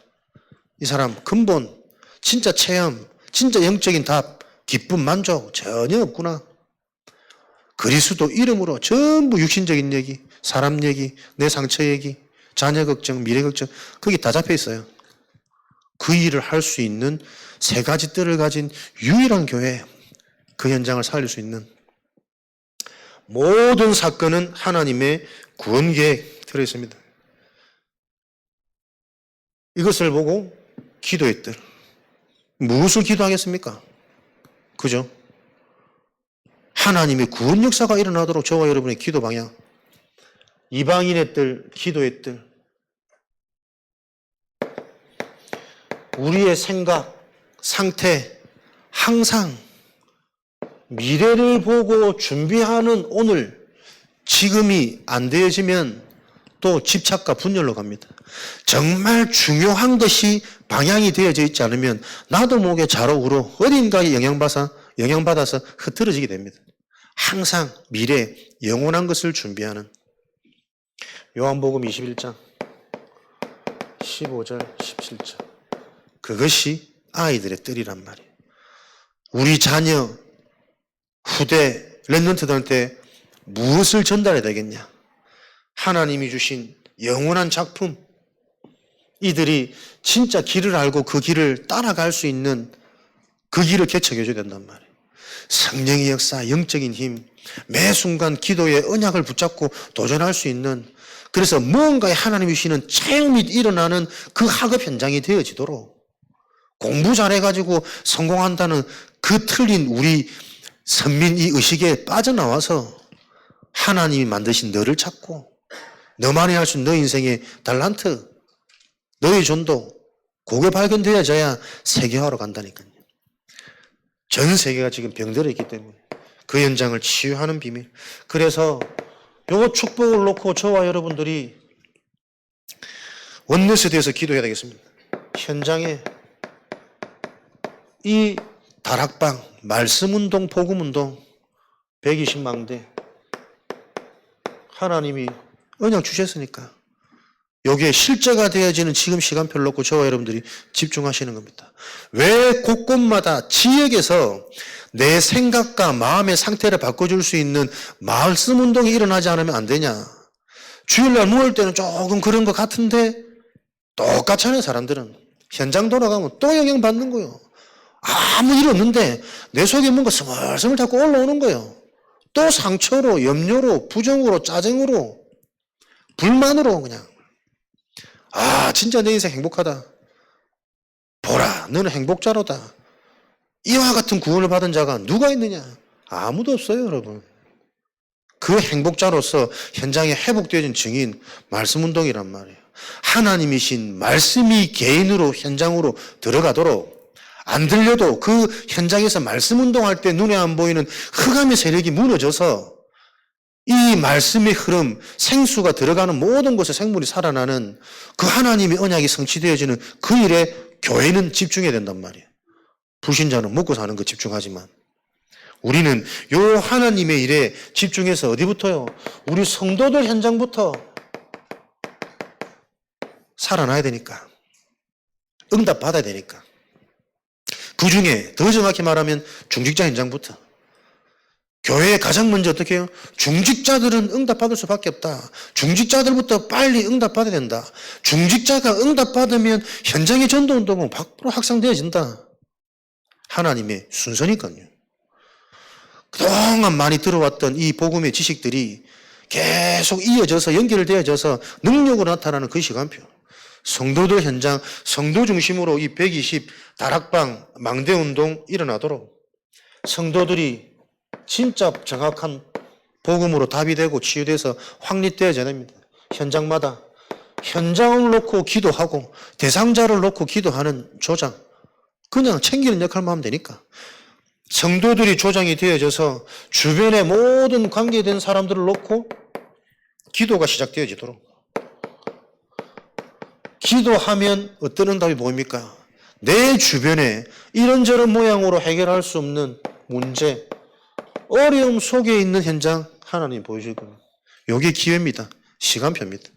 이 사람 근본, 진짜 체험, 진짜 영적인 답, 기쁨, 만족 전혀 없구나. 그리스도 이름으로 전부 육신적인 얘기, 사람 얘기, 내 상처 얘기, 자녀 걱정, 미래 걱정, 거기 다 잡혀 있어요. 그 일을 할 수 있는 세 가지 뜰을 가진 유일한 교회, 그 현장을 살릴 수 있는 모든 사건은 하나님의 구원 계획 들어있습니다. 이것을 보고 기도의 뜰. 무엇을 기도하겠습니까? 그죠? 하나님의 구원 역사가 일어나도록 저와 여러분의 기도 방향. 이방인의 뜰, 기도의 뜰. 우리의 생각, 상태, 항상 미래를 보고 준비하는 오늘, 지금이 안 되어지면 또 집착과 분열로 갑니다. 정말 중요한 것이 방향이 되어져 있지 않으면 나도 모르게 자로우로 어딘가에 영향받아서 흐트러지게 됩니다. 항상 미래, 영원한 것을 준비하는. 요한복음 21장 15절 17절. 그것이 아이들의 뜰이란 말이에요. 우리 자녀, 후대, 랩런트들한테 무엇을 전달해야 되겠냐? 하나님이 주신 영원한 작품, 이들이 진짜 길을 알고 그 길을 따라갈 수 있는 그 길을 개척해 줘야 된단 말이에요. 성령의 역사, 영적인 힘, 매 순간 기도의 언약을 붙잡고 도전할 수 있는, 그래서 무언가에 하나님이 주시는 체험이 일어나는 그 학업 현장이 되어지도록, 공부 잘해가지고 성공한다는 그 틀린 우리 선민 이 의식에 빠져나와서 하나님이 만드신 너를 찾고 너만이 할 수 있는 너 인생의 달란트, 너의 전도, 그게 발견되어져야 세계화로 간다니까요. 전 세계가 지금 병들어 있기 때문에 그 현장을 치유하는 비밀. 그래서 요거 축복을 놓고 저와 여러분들이 원넷에 대해서 기도해야 되겠습니다. 현장에 이 다락방, 말씀운동, 복음운동 120망대 하나님이 언약 주셨으니까 여기에 실제가 되어지는 지금 시간표를 놓고 저와 여러분들이 집중하시는 겁니다. 왜 곳곳마다 지역에서 내 생각과 마음의 상태를 바꿔줄 수 있는 말씀 운동이 일어나지 않으면 안 되냐? 주일날 모일 때는 조금 그런 것 같은데 똑같잖아요. 사람들은 현장 돌아가면 또 영향받는 거예요. 아무 일 없는데 내 속에 뭔가 스멀스멀 자꾸 올라오는 거예요. 또 상처로, 염려로, 부정으로, 짜증으로, 불만으로 그냥 아, 진짜 내 인생 행복하다. 보라, 너는 행복자로다. 이와 같은 구원을 받은 자가 누가 있느냐? 아무도 없어요, 여러분. 그 행복자로서 현장에 회복되어진 증인, 말씀 운동이란 말이에요. 하나님이신 말씀이 개인으로 현장으로 들어가도록 안 들려도 그 현장에서 말씀 운동할 때 눈에 안 보이는 흑암의 세력이 무너져서 이 말씀의 흐름, 생수가 들어가는 모든 곳에 생물이 살아나는 그 하나님의 언약이 성취되어지는 그 일에 교회는 집중해야 된단 말이에요. 불신자는 먹고 사는 거 집중하지만 우리는 요 하나님의 일에 집중해서 어디부터요? 우리 성도들 현장부터 살아나야 되니까. 응답 받아야 되니까. 그 중에 더 정확히 말하면 중직자 현장부터. 교회에 가장 먼저 어떻게 해요? 중직자들은 응답받을 수밖에 없다. 중직자들부터 빨리 응답받아야 된다. 중직자가 응답받으면 현장의 전도운동은 100% 확산되어진다. 하나님의 순서니까요. 그동안 많이 들어왔던 이 복음의 지식들이 계속 이어져서 연결되어져서 능력으로 나타나는 그 시간표. 성도들 현장, 성도 중심으로 이 120 다락방 망대운동 일어나도록 성도들이 진짜 정확한 복음으로 답이 되고 치유돼서 확립되어져야 됩니다. 현장마다 현장을 놓고 기도하고 대상자를 놓고 기도하는 조장, 그냥 챙기는 역할만 하면 되니까. 성도들이 조장이 되어져서 주변의 모든 관계된 사람들을 놓고 기도가 시작되어지도록. 기도하면 어떤 응답이 보입니까? 내 주변에 이런저런 모양으로 해결할 수 없는 문제, 어려움 속에 있는 현장 하나님 보여줄 겁니다. 이게 기회입니다. 시간표입니다.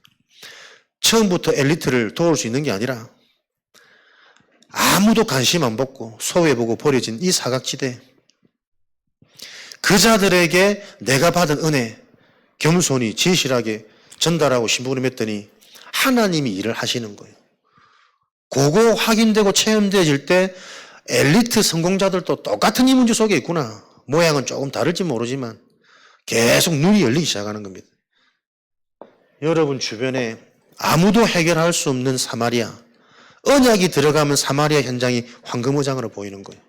처음부터 엘리트를 도울 수 있는 게 아니라 아무도 관심 안 받고 소외보고 버려진 이 사각지대, 그 자들에게 내가 받은 은혜 겸손히 진실하게 전달하고 심부름했더니 하나님이 일을 하시는 거예요. 그거 확인되고 체험되어질 때 엘리트 성공자들도 똑같은 이 문제 속에 있구나. 모양은 조금 다를지 모르지만 계속 눈이 열리기 시작하는 겁니다. 여러분 주변에 아무도 해결할 수 없는 사마리아, 언약이 들어가면 사마리아 현장이 황금어장으로 보이는 거예요.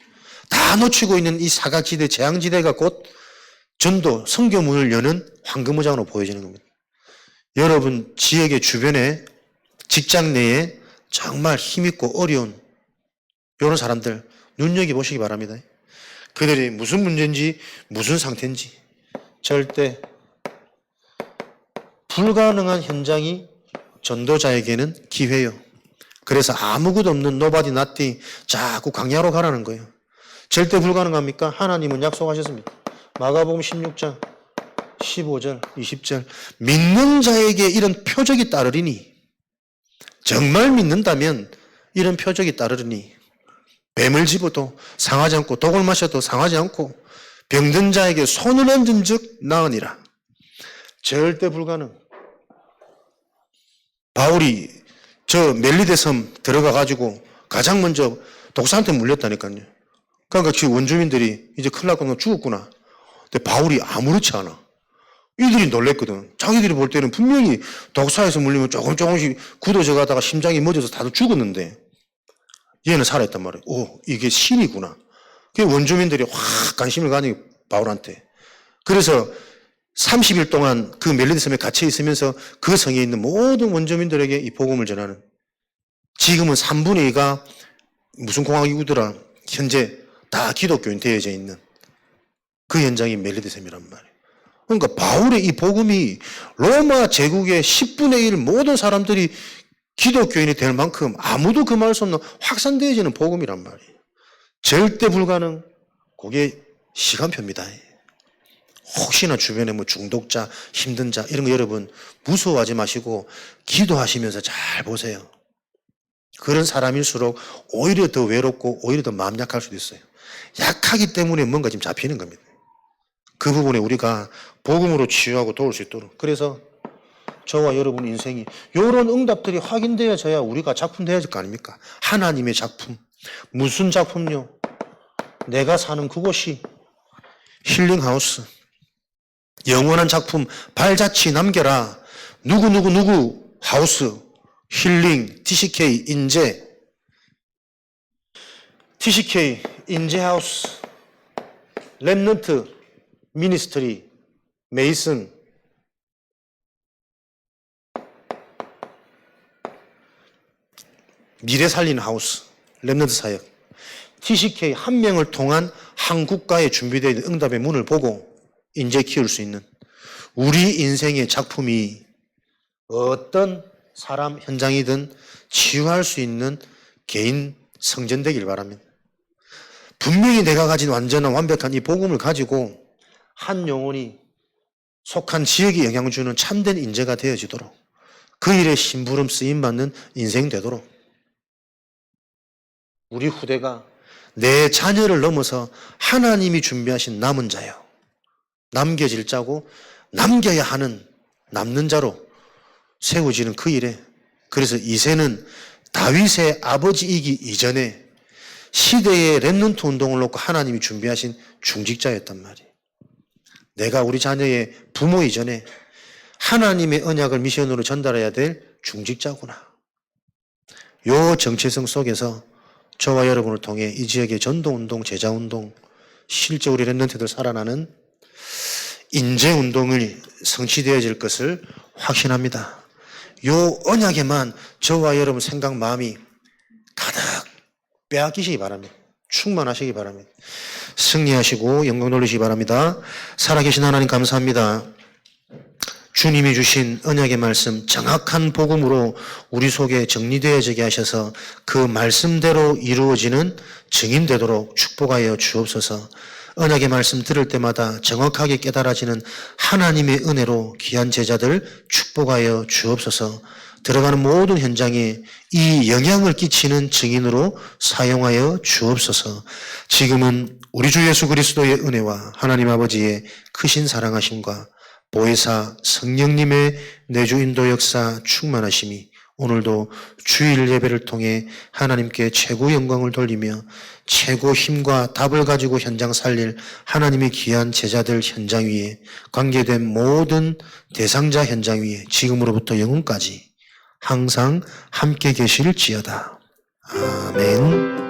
다 놓치고 있는 이 사각지대, 재앙지대가 곧 전도, 선교문을 여는 황금어장으로 보여지는 겁니다. 여러분 지역의 주변에, 직장 내에 정말 힘있고 어려운 이런 사람들 눈여겨보시기 바랍니다. 그들이 무슨 문제인지 무슨 상태인지 절대 불가능한 현장이 전도자에게는 기회예요. 그래서 아무것도 없는 nobody nothing 자꾸 광야로 가라는 거예요. 절대 불가능합니까? 하나님은 약속하셨습니다. 마가복음 16장 15절 20절 믿는 자에게 이런 표적이 따르리니, 정말 믿는다면 이런 표적이 따르리니 뱀을 집어도 상하지 않고 독을 마셔도 상하지 않고 병든 자에게 손을 얹은 즉 나으니라. 절대 불가능. 바울이 저 멜리데 섬 들어가 가지고 가장 먼저 독사한테 물렸다니까요. 그러니까 지금 원주민들이 이제 큰일 났구나, 죽었구나. 근데 바울이 아무렇지 않아. 이들이 놀랬거든. 자기들이 볼 때는 분명히 독사에서 물리면 조금씩 굳어져 가다가 심장이 멎어서 다들 죽었는데 얘는 살아있단 말이에요. 오, 이게 신이구나. 그 원주민들이 확 관심을 가니 바울한테. 그래서 30일 동안 그 멜리데 섬에 갇혀 있으면서 그 성에 있는 모든 원주민들에게 이 복음을 전하는, 지금은 3분의 2가 무슨 공화국이더라, 현재 다 기독교인 되어져 있는 그 현장이 멜리데 섬이란 말이에요. 그러니까 바울의 이 복음이 로마 제국의 10분의 1 모든 사람들이 기독교인이 될 만큼 아무도 금할 수 없는 확산되어지는 복음이란 말이에요. 절대 불가능. 그게 시간표입니다. 혹시나 주변에 뭐 중독자, 힘든 자 이런 거 여러분 무서워하지 마시고 기도하시면서 잘 보세요. 그런 사람일수록 오히려 더 외롭고 오히려 더 마음 약할 수도 있어요. 약하기 때문에 뭔가 지금 잡히는 겁니다. 그 부분에 우리가 복음으로 치유하고 도울 수 있도록. 그래서 저와 여러분 인생이 이런 응답들이 확인되어져야 우리가 작품 되어질 거 아닙니까? 하나님의 작품. 무슨 작품요? 내가 사는 그곳이 힐링하우스. 영원한 작품 발자취 남겨라. 누구 하우스. 힐링, TCK, 인재, TCK, 인재하우스, 렘넌트, 미니스트리, 메이슨, 미래 살리는 하우스, 렘넌트 사역, TCK 한 명을 통한 한 국가에 준비되어 있는 응답의 문을 보고 인재 키울 수 있는 우리 인생의 작품이 어떤 사람 현장이든 치유할 수 있는 개인 성전 되길 바랍니다. 분명히 내가 가진 완전한 완벽한 이 복음을 가지고 한 영혼이 속한 지역에 영향을 주는 참된 인재가 되어지도록 그 일에 심부름 쓰임받는 인생 되도록 우리 후대가 내 자녀를 넘어서 하나님이 준비하신 남은 자요. 남겨질 자고 남겨야 하는 남는 자로 세워지는 그 일에 그래서 이새는 다윗의 아버지이기 이전에 시대의 렘넌트 운동을 놓고 하나님이 준비하신 중직자였단 말이에요. 내가 우리 자녀의 부모 이전에 하나님의 언약을 미션으로 전달해야 될 중직자구나. 요 정체성 속에서 저와 여러분을 통해 이 지역의 전도운동, 제자운동, 실제 우리 렘넌트들 살아나는 인재운동을 성취되어질 것을 확신합니다. 요 언약에만 저와 여러분 생각, 마음이 가득 빼앗기시기 바랍니다. 충만하시기 바랍니다. 승리하시고 영광 돌리시기 바랍니다. 살아계신 하나님 감사합니다. 주님이 주신 언약의 말씀 정확한 복음으로 우리 속에 정리되어지게 하셔서 그 말씀대로 이루어지는 증인 되도록 축복하여 주옵소서. 언약의 말씀 들을 때마다 정확하게 깨달아지는 하나님의 은혜로 귀한 제자들 축복하여 주옵소서. 들어가는 모든 현장에 이 영향을 끼치는 증인으로 사용하여 주옵소서. 지금은 우리 주 예수 그리스도의 은혜와 하나님 아버지의 크신 사랑하심과 보혜사 성령님의 내주 인도 역사 충만하심이 오늘도 주일 예배를 통해 하나님께 최고 영광을 돌리며 최고 힘과 답을 가지고 현장 살릴 하나님의 귀한 제자들 현장 위에 관계된 모든 대상자 현장 위에 지금으로부터 영원까지 항상 함께 계실지어다. 아멘.